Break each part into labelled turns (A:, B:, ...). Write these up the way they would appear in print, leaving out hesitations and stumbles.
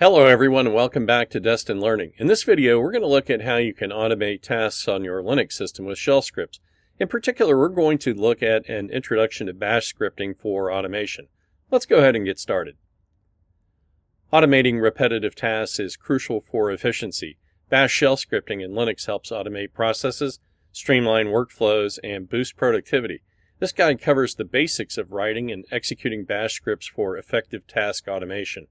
A: Hello everyone and welcome back to Destin Learning. In this video we're going to look at how you can automate tasks on your Linux system with shell scripts. In particular we're going to look at an introduction to bash scripting for automation. Let's go ahead and get started. Automating repetitive tasks is crucial for efficiency. Bash shell scripting in Linux helps automate processes, streamline workflows, and boost productivity. This guide covers the basics of writing and executing bash scripts for effective task automation.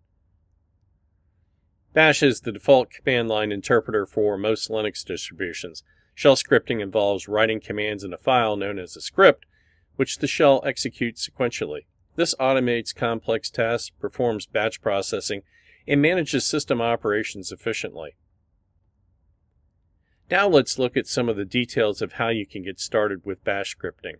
A: Bash is the default command line interpreter for most Linux distributions. Shell scripting involves writing commands in a file known as a script, which the shell executes sequentially. This automates complex tasks, performs batch processing, and manages system operations efficiently. Now let's look at some of the details of how you can get started with bash scripting.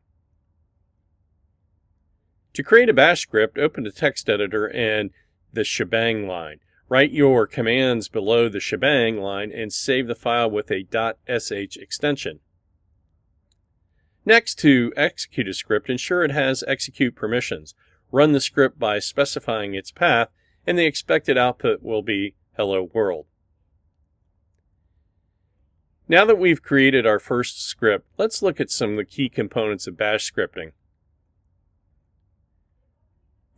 A: To create a bash script, open a text editor and the shebang line. Write your commands below the shebang line and save the file with a .sh extension. Next, to execute a script, ensure it has execute permissions. Run the script by specifying its path, and the expected output will be Hello World. Now that we've created our first script, let's look at some of the key components of bash scripting.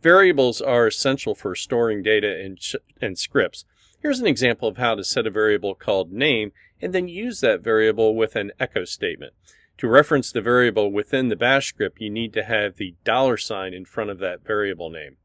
A: Variables are essential for storing data in scripts. Here's an example of how to set a variable called name and then use that variable with an echo statement. To reference the variable within the bash script, you need to have the $sign in front of that variable name.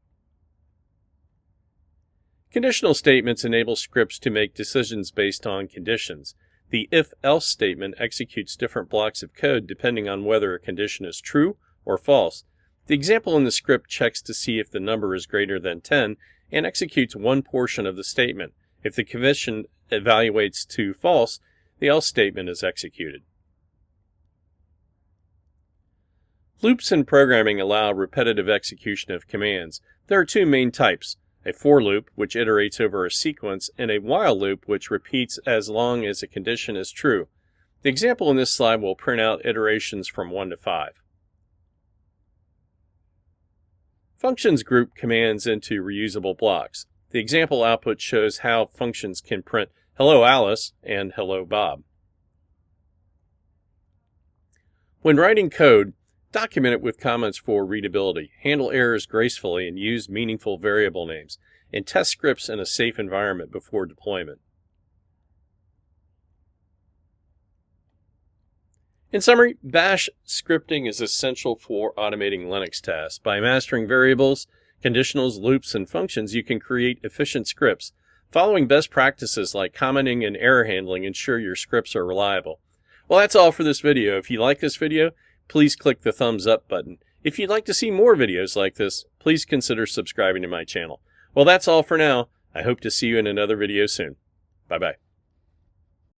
A: Conditional statements enable scripts to make decisions based on conditions. The if-else statement executes different blocks of code depending on whether a condition is true or false. The example in the script checks to see if the number is greater than 10 and executes one portion of the statement. If the condition evaluates to false, the else statement is executed. Loops in programming allow repetitive execution of commands. There are two main types: a for loop, which iterates over a sequence, and a while loop, which repeats as long as a condition is true. The example in this slide will print out iterations from 1 to 5. Functions group commands into reusable blocks. The example output shows how functions can print Hello Alice and Hello Bob. When writing code, document it with comments for readability. Handle errors gracefully and use meaningful variable names. And test scripts in a safe environment before deployment. In summary, bash scripting is essential for automating Linux tasks. By mastering variables, conditionals, loops, and functions, you can create efficient scripts. Following best practices like commenting and error handling ensure your scripts are reliable. Well, that's all for this video. If you like this video, please click the thumbs up button. If you'd like to see more videos like this, please consider subscribing to my channel. Well, that's all for now. I hope to see you in another video soon. Bye-bye.